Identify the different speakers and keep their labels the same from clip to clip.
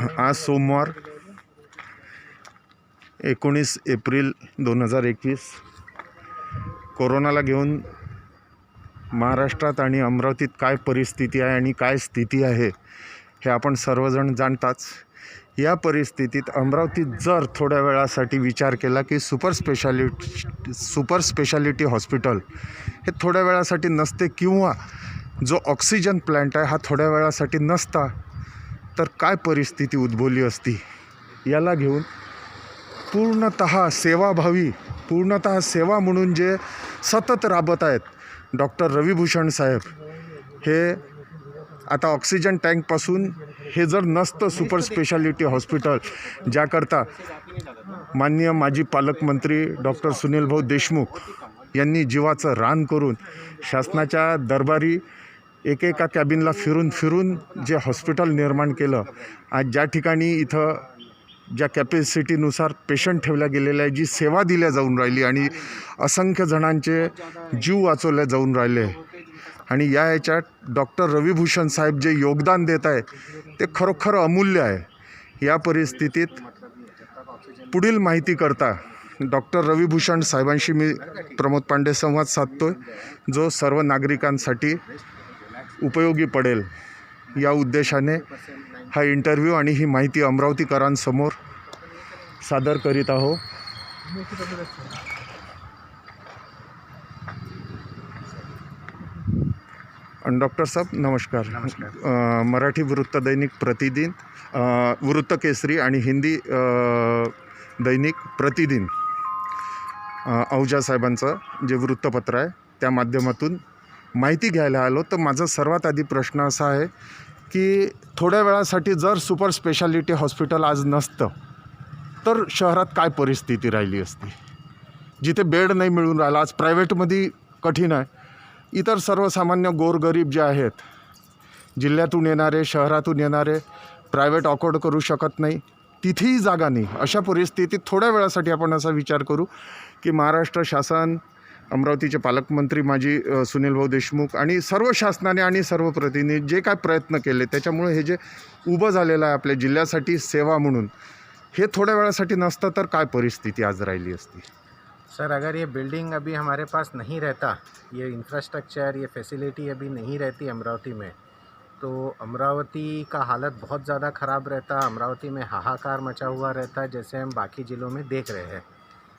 Speaker 1: आज सोमवार 19 एप्रिल 2021 कोरोनाला घेऊन महाराष्ट्रात आणि अमरावतीत काय परिस्थिती आहे आणि काय स्थिती आहे हे आपण सर्वजण जाणताच. या परिस्थितीत अमरावतीत जर थोड्या वेळासाठी विचार केला की सुपर स्पेशालिटी हॉस्पिटल हे थोड्या वेळासाठी नसते किंवा जो ऑक्सिजन प्लॅन्ट आहे हा थोड्या वेळासाठी नसता तर काय परिस्थिती उद्भवली असती. याला घेऊन पूर्णतः सेवाभावी, पूर्णतः सेवा म्हणून जे सतत राबत आहेत डॉक्टर रविभूषण साहेब, हे आता ऑक्सिजन टँकपासून हे जर नसतं सुपर स्पेशालिटी हॉस्पिटल, ज्याकरता माननीय माजी पालकमंत्री डॉक्टर सुनील भाऊ देशमुख यांनी जीवाचं रान करून शासनाच्या दरबारी एकेका कॅबिनला फिरून जे हॉस्पिटल निर्माण केलं. आज ज्या ठिकाणी इथं ज्या कॅपॅसिटीनुसार पेशंट ठेवल्या गेलेल्या आहे, जी सेवा दिल्या जाऊन राहिली आणि असंख्य जणांचे जीव वाचवले जाऊन राहिले आणि याच्यात डॉक्टर रविभूषण साहेब जे योगदान देत आहे ते खरोखर अमूल्य आहे. या परिस्थितीत पुढील माहिती करता डॉक्टर रविभूषण साहेबांशी मी प्रमोद पांडे संवाद साधतोय, जो सर्व नागरिकांसाठी उपयोगी पडेल. या उद्देशाने हा इंटरव्ह्यू आणि ही माहिती अमरावतीकरांसमोर सादर करीत आहो. डॉक्टर साहब नमस्कार. मराठी वृत्तदैनिक प्रतिदिन, वृत्तकेसरी आणि हिंदी दैनिक प्रतिदिन अहुजा साहेबांचं जे वृत्तपत्र आहे त्या माध्यमातून माहिती घ्यायला आलो. तर माझा सर्वात आधी प्रश्न असा आहे की थोड्या वेळासाठी जर सुपर स्पेशालिटी हॉस्पिटल आज नसतं तर शहरात काय परिस्थिती राहिली असती. जिथे बेड नाही मिळून राहिला, आज प्रायव्हेटमध्ये कठीण आहे. इतर सर्वसामान्य गोरगरीब जे आहेत, जिल्ह्यातून येणारे, शहरातून येणारे, प्रायव्हेट अफोर्ड करू शकत नाही, तिथेही जागा नाही. अशा परिस्थितीत थोड्या वेळासाठी आपण असा विचार करू की महाराष्ट्र शासन, अमरावतीचे पालकमंत्री माजी सुनील भाऊ देशमुख आणि सर्व शासनाने आणि सर्व प्रतिनिधी जे काय प्रयत्न केले त्याच्यामुळे हे जे उभं झालेलं आहे आपल्या जिल्ह्यासाठी सेवा म्हणून, हे थोड्या वेळासाठी नसतं तर काय परिस्थिती आज राहिली असती.
Speaker 2: सर, अगर ये बिल्डिंग अभी हमारे पास नहीं रहता, ये इंफ्रास्ट्रक्चर, ये फैसिलिटी अभी नहीं रहती अमरावती में, तो अमरावती का हालत बहुत ज़्यादा ख़राब रहता. अमरावती में हाहाकार मचा हुआ रहता जैसे हम बाकी ज़िलों में देख रहे हैं.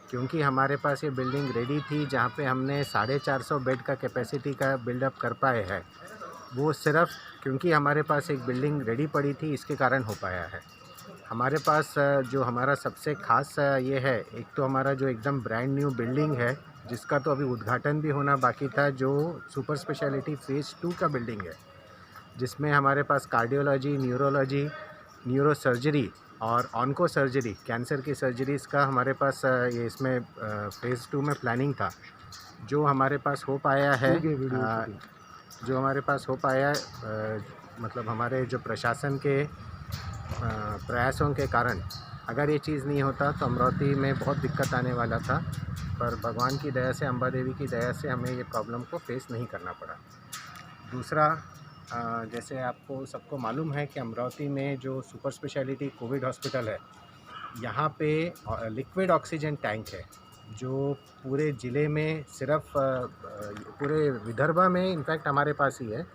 Speaker 2: क्योंकि हमारे पास ये बिल्डिंग रेडी थी जहाँ पे हमने 450 बेड का कैपेसिटी का बिल्डअप कर पाए हैं. वो सिर्फ क्योंकि हमारे पास एक बिल्डिंग रेडी पड़ी थी इसके कारण हो पाया है. हमारे पास जो हमारा सबसे ख़ास ये है, एक तो हमारा जो एकदम ब्रांड न्यू बिल्डिंग है जिसका तो अभी उद्घाटन भी होना बाकी था, जो सुपर स्पेशलिटी फ़ेज़ 2 का बिल्डिंग है, जिसमें हमारे पास कार्डियोलॉजी, न्यूरोलॉजी, न्यूरोसर्जरी और ऑन्को सर्जरी, कैंसर की सर्जरीज़ का हमारे पास ये इसमें फ़ेज़ 2 में प्लानिंग था. जो हमारे पास हो पाया है, जो हमारे पास हो पाया मतलब हमारे जो प्रशासन के प्रयासों के कारण अगर ये चीज़ नहीं होता तो अमरावती में बहुत दिक्कत आने वाला था. पर भगवान की दया से, अम्बा देवी की दया से हमें ये प्रॉब्लम को फेस नहीं करना पड़ा. दूसरा, जैसे आपको सबको मालूम है कि अमरावती में जो सुपर स्पेशलिटी कोविड हॉस्पिटल है, यहाँ पे लिक्विड ऑक्सीजन टैंक है जो पूरे ज़िले में सिर्फ पूरे विदर्भ में इनफैक्ट हमारे पास ही है.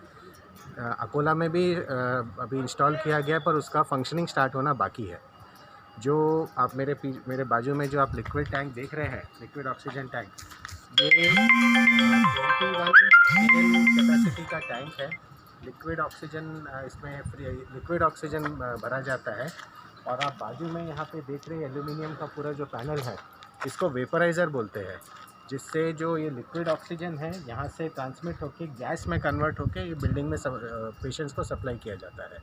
Speaker 2: अकोला में भी अभी इंस्टॉल किया गया पर उसका फंक्शनिंग स्टार्ट होना बाकी है. जो आप मेरे बाजू में जो आप लिक्विड टैंक देख रहे हैं, लिक्विड ऑक्सीजन टैंक, ये 21 कैपेसिटी का टैंक है. लिक्विड ऑक्सीजन इसमें फ्री लिक्विड ऑक्सीजन भरा जाता है. और आप बाजू में यहाँ पे देख रहे हैं एल्यूमिनियम का पूरा जो पैनल है, इसको वेपराइज़र बोलते हैं, जिससे जो ये लिक्विड ऑक्सीजन है यहाँ से ट्रांसमिट होकर गैस में कन्वर्ट होकर ये बिल्डिंग में पेशेंट्स को सप्लाई किया जाता है.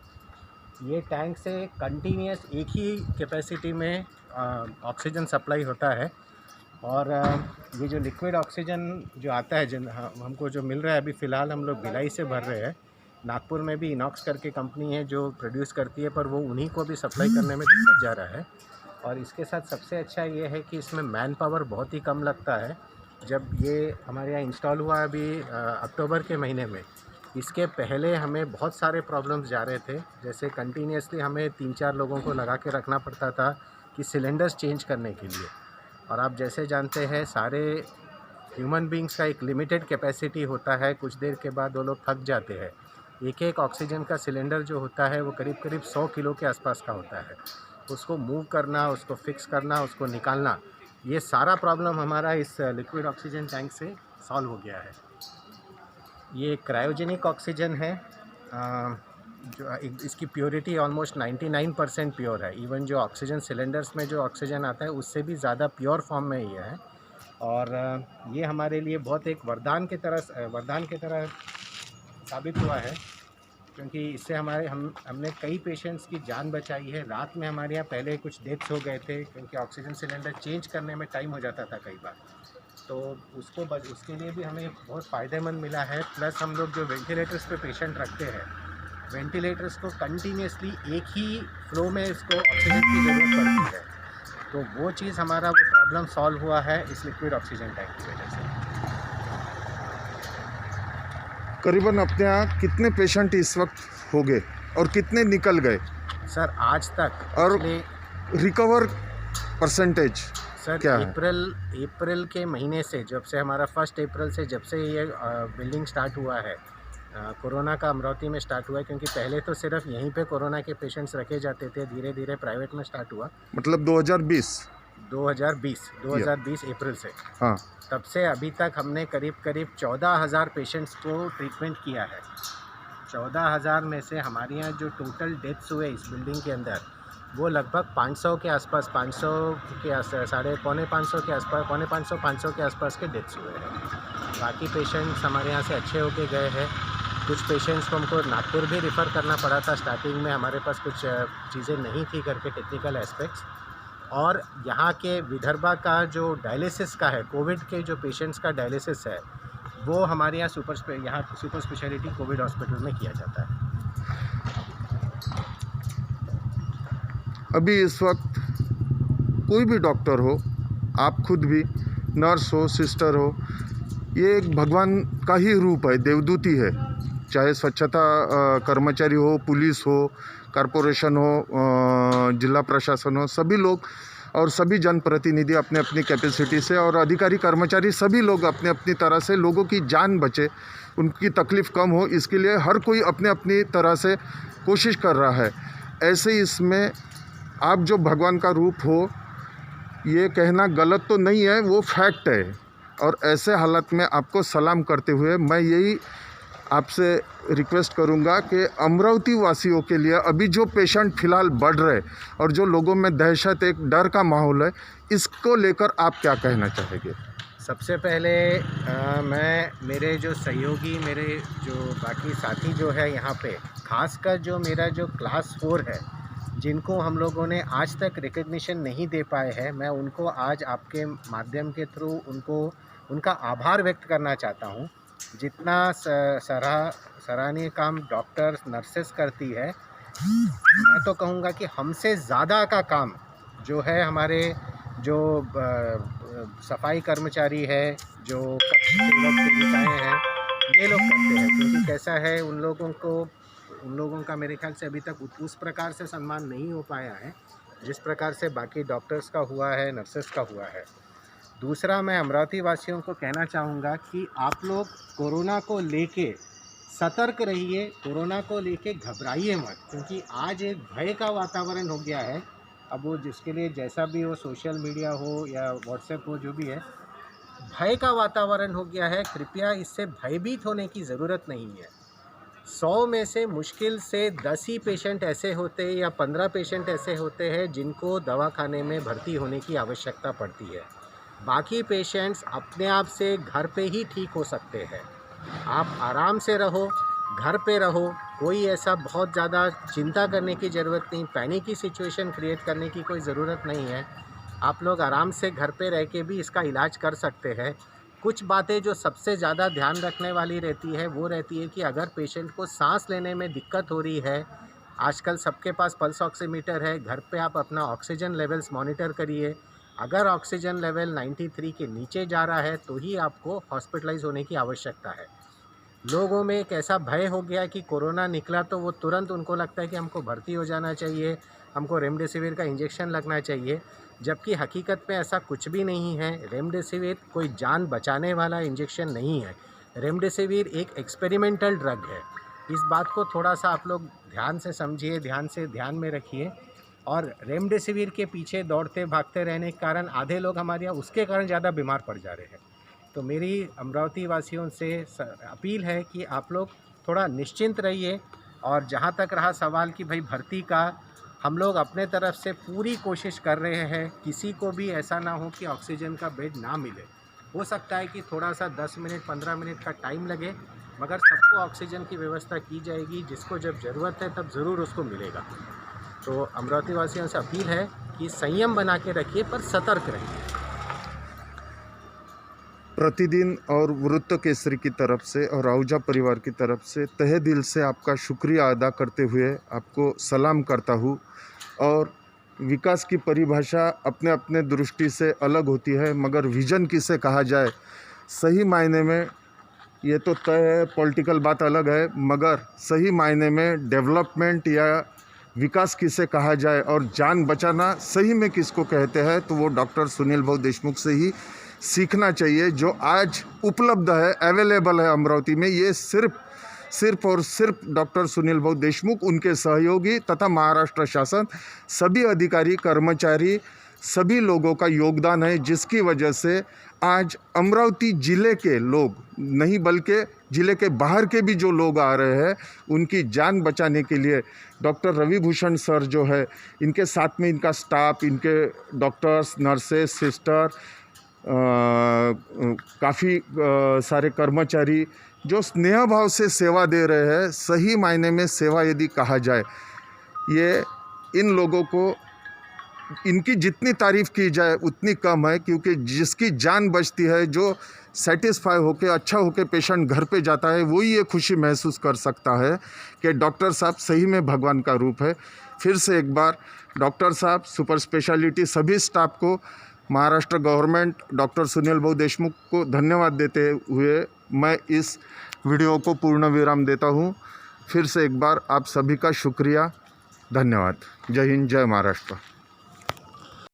Speaker 2: ये टैंक से कंटिन्यूस एक ही कैपेसिटी में ऑक्सीजन सप्लाई होता है. और ये जो लिक्विड ऑक्सीजन जो आता है, जिन हमको जो मिल रहा है, अभी फ़िलहाल हम लोग भिलाई से भर रहे हैं. नागपुर में भी इनॉक्स करके कंपनी है जो प्रोड्यूस करती है, पर वो उन्हीं को भी सप्लाई करने में दिक्कत जा रहा है. और इसके साथ सबसे अच्छा ये है कि इसमें मैन पावर बहुत ही कम लगता है. जब ये हमारे यहाँ इंस्टॉल हुआ अभी अक्टूबर के महीने में, इसके पहले हमें बहुत सारे प्रॉब्लम्स जा रहे थे, जैसे कंटिन्यूसली हमें 3-4 लोगों को लगा के रखना पड़ता था कि सिलेंडर्स चेंज करने के लिए। और आप जैसे जानते हैं सारे ह्यूमन बींग्स का एक लिमिटेड कैपेसिटी होता है, कुछ देर के बाद वो लोग थक जाते हैं। एक ऑक्सीजन का सिलेंडर जो होता है वो करीब 100 किलो के आसपास का होता है। उसको मूव करना, उसको फिक्स करना, उसको निकालना, ये सारा प्रॉब्लम हमारा इस लिक्विड ऑक्सीजन टैंक से सॉल्व हो गया है। ये क्रायोजेनिक ऑक्सीजन है, इसकी प्योरिटी ऑलमोस्ट 99% प्योर है। इवन जो ऑक्सीजन सिलेंडर्स में जो ऑक्सीजन आता है उससे भी ज़्यादा प्योर फॉर्म में ये है। और ये हमारे लिए बहुत एक वरदान की तरह साबित हुआ है, क्योंकि इससे हमने कई पेशेंट्स की जान बचाई है। रात में हमारे यहाँ पहले कुछ डेथ्स हो गए थे, क्योंकि ऑक्सीजन सिलेंडर चेंज करने में टाइम हो जाता था कई बार, तो उसके लिए भी हमें बहुत फ़ायदेमंद मिला है। प्लस हम लोग जो वेंटिलेटर्स पे पेशेंट रखते हैं, वेंटिलेटर्स को कंटिन्यूसली एक ही फ्लो में इसको ऑक्सीजन की ज़रूरत पड़ती है, तो वो चीज़ हमारा वो प्रॉब्लम सॉल्व हुआ है इस लिक्विड ऑक्सीजन टैंक की वजह से।
Speaker 1: करीबन अपने यहाँ कितने पेशेंट इस वक्त हो गए और कितने निकल गए
Speaker 2: सर आज तक
Speaker 1: और
Speaker 2: पिछले
Speaker 1: रिकवर परसेंटेज
Speaker 2: सर
Speaker 1: क्या है?
Speaker 2: अप्रैल के महीने से, जब से हमारा 1 अप्रैल से जब से ये बिल्डिंग स्टार्ट हुआ है, कोरोना का अमरावती में स्टार्ट हुआ है, क्योंकि पहले तो सिर्फ यहीं पे कोरोना के पेशेंट्स रखे जाते थे, धीरे धीरे प्राइवेट में स्टार्ट हुआ।
Speaker 1: मतलब 2020
Speaker 2: अप्रैल से,
Speaker 1: हाँ,
Speaker 2: तब से अभी तक हमने करीब 14,000 पेशेंट्स को ट्रीटमेंट किया है। 14,000 में से हमारे यहाँ जो टोटल डेथ्स हुए इस बिल्डिंग के अंदर, वो लगभग 500 के आसपास, 500 के पौने 500 के आसपास, 500 के आसपास के डेथ्स हुए हैं। बाकी पेशेंट्स हमारे यहाँ से अच्छे होके गए हैं। कुछ पेशेंट्स को हमको नागपुर भी रेफ़र करना पड़ा था स्टार्टिंग में, हमारे पास कुछ चीज़ें नहीं थी करके, टेक्निकल एस्पेक्ट्स। और यहाँ के विदर्भा का जो डायलिसिस का है, कोविड के जो पेशेंट्स का डायलिसिस है, वो हमारे यहाँ सुपर स्पेशलिटी कोविड हॉस्पिटल में किया जाता है।
Speaker 1: अभी इस वक्त कोई भी डॉक्टर हो, आप खुद भी नर्स हो, सिस्टर हो, ये एक भगवान का ही रूप है, देवदूती है। चाहे स्वच्छता कर्मचारी हो, पुलिस हो, कॉरपोरेशन हो, जिला प्रशासन हो, सभी लोग और सभी जनप्रतिनिधि अपने अपनी कैपेसिटी से और अधिकारी कर्मचारी सभी लोग अपने अपनी तरह से लोगों की जान बचे, उनकी तकलीफ़ कम हो, इसके लिए हर कोई अपने अपनी तरह से कोशिश कर रहा है। ऐसे इसमें आप जो भगवान का रूप हो, ये कहना गलत तो नहीं है, वो फैक्ट है। और ऐसे हालत में आपको सलाम करते हुए मैं यही आपसे रिक्वेस्ट करूंगा कि अमरावती वासियों के लिए अभी जो पेशेंट फ़िलहाल बढ़ रहे और जो लोगों में दहशत, एक डर का माहौल है, इसको लेकर आप क्या कहना चाहेंगे?
Speaker 2: सबसे पहले मेरे जो सहयोगी, मेरे जो बाकी साथी जो है यहाँ पे, खासकर जो मेरा जो क्लास 4 है, जिनको हम लोगों ने आज तक रिकग्निशन नहीं दे पाए हैं, मैं उनको आज आपके माध्यम के थ्रू उनका आभार व्यक्त करना चाहता हूँ। जितना सराहनीय काम डॉक्टर्स, नर्सेस करती है, मैं तो कहूँगा कि हमसे ज़्यादा का काम जो है हमारे जो सफाई कर्मचारी है, जो कक्ष सेविकाएँ हैं, ये लोग करते हैं। क्योंकि कैसा है, उन लोगों का मेरे ख्याल से अभी तक उस प्रकार से सम्मान नहीं हो पाया है जिस प्रकार से बाकी डॉक्टर्स का हुआ है, नर्सेस का हुआ है। दूसरा, मैं अमरावती वासियों को कहना चाहूँगा कि आप लोग कोरोना को लेके सतर्क रहिए, कोरोना को लेके घबराइए मत, क्योंकि आज एक भय का वातावरण हो गया है। अब वो जिसके लिए जैसा भी हो, सोशल मीडिया हो या व्हाट्सएप हो, जो भी है, भय का वातावरण हो गया है। कृपया इससे भयभीत होने की ज़रूरत नहीं है। 100 में से मुश्किल से 10 ही पेशेंट ऐसे होते हैं या 15 पेशेंट ऐसे होते हैं जिनको दवाखाने में भर्ती होने की आवश्यकता पड़ती है। बाकी पेशेंट्स अपने आप से घर पे ही ठीक हो सकते हैं। आप आराम से रहो, घर पे रहो, कोई ऐसा बहुत ज़्यादा चिंता करने की ज़रूरत नहीं, पैनिक की सिचुएशन क्रिएट करने की कोई ज़रूरत नहीं है। आप लोग आराम से घर पे रह के भी इसका इलाज कर सकते हैं। कुछ बातें जो सबसे ज़्यादा ध्यान रखने वाली रहती है, वो रहती है कि अगर पेशेंट को सांस लेने में दिक्कत हो रही है, आजकल सबके पास पल्स ऑक्सीमीटर है, घर पे आप अपना ऑक्सीजन लेवल्स मॉनिटर करिए। अगर ऑक्सीजन लेवल 93 के नीचे जा रहा है तो ही आपको हॉस्पिटलाइज होने की आवश्यकता है। लोगों में एक ऐसा भय हो गया कि कोरोना निकला तो वो तुरंत उनको लगता है कि हमको भर्ती हो जाना चाहिए, हमको रेमडेसिविर का इंजेक्शन लगना चाहिए, जबकि हकीकत में ऐसा कुछ भी नहीं है। रेमडेसिविर कोई जान बचाने वाला इंजेक्शन नहीं है। रेमडेसिविर एक एक्सपेरिमेंटल ड्रग है। इस बात को थोड़ा सा आप लोग ध्यान से समझिए, ध्यान में रखिए। और रेमडेसिविर के पीछे दौड़ते भागते रहने के कारण आधे लोग हमारे यहाँ उसके कारण ज़्यादा बीमार पड़ जा रहे हैं। तो मेरी अमरावती वासियों से अपील है कि आप लोग थोड़ा निश्चिंत रहिए। और जहाँ तक रहा सवाल कि भाई भर्ती का, हम लोग अपने तरफ से पूरी कोशिश कर रहे हैं। किसी को भी ऐसा ना हो कि ऑक्सीजन का बेड ना मिले। हो सकता है कि थोड़ा सा 10 मिनट 15 मिनट का टाइम लगे, मगर सबको ऑक्सीजन की व्यवस्था की जाएगी। जिसको जब ज़रूरत है तब ज़रूर उसको मिलेगा। तो अमरावती वासियों से अपील है कि संयम बना के रखिए पर सतर्क रहिए।
Speaker 1: प्रतिदिन और वृत्त केसरी की तरफ से और आहूजा परिवार की तरफ से तहे दिल से आपका शुक्रिया अदा करते हुए आपको सलाम करता हूँ। और विकास की परिभाषा अपने अपने दृष्टि से अलग होती है, मगर विजन किसे कहा जाए, सही मायने में ये तो तय है, पॉलिटिकल बात अलग है, मगर सही मायने में डेवलपमेंट या विकास किसे कहा जाए और जान बचाना सही में किसको कहते हैं, तो वो डॉक्टर सुनील भाऊ देशमुख से ही सीखना चाहिए। जो आज उपलब्ध है, अवेलेबल है अमरावती में, ये सिर्फ और सिर्फ डॉक्टर सुनील भाऊ देशमुख, उनके सहयोगी तथा महाराष्ट्र शासन, सभी अधिकारी कर्मचारी, सभी लोगों का योगदान है, जिसकी वजह से आज अमरावती ज़िले के लोग नहीं बल्कि ज़िले के बाहर के भी जो लोग आ रहे हैं, उनकी जान बचाने के लिए डॉक्टर रवि भूषण सर जो है, इनके साथ में इनका स्टाफ, इनके डॉक्टर्स, नर्सेस, सिस्टर, काफ़ी सारे कर्मचारी जो स्नेह भाव से सेवा दे रहे हैं। सही मायने में सेवा यदि कहा जाए, ये इन लोगों को, इनकी जितनी तारीफ़ की जाए उतनी कम है, क्योंकि जिसकी जान बचती है, जो सेटिस्फाई होके अच्छा होके पेशेंट घर पे जाता है, वही ये खुशी महसूस कर सकता है कि डॉक्टर साहब सही में भगवान का रूप है। फिर से एक बार डॉक्टर साहब, सुपर स्पेशलिटी सभी स्टाफ को, महाराष्ट्र गवर्नमेंट, डॉक्टर सुनील भाऊ देशमुख को धन्यवाद देते हुए मैं इस वीडियो को पूर्ण विराम देता हूँ। फिर से एक बार आप सभी का शुक्रिया, धन्यवाद। जय हिंद, जय महाराष्ट्र।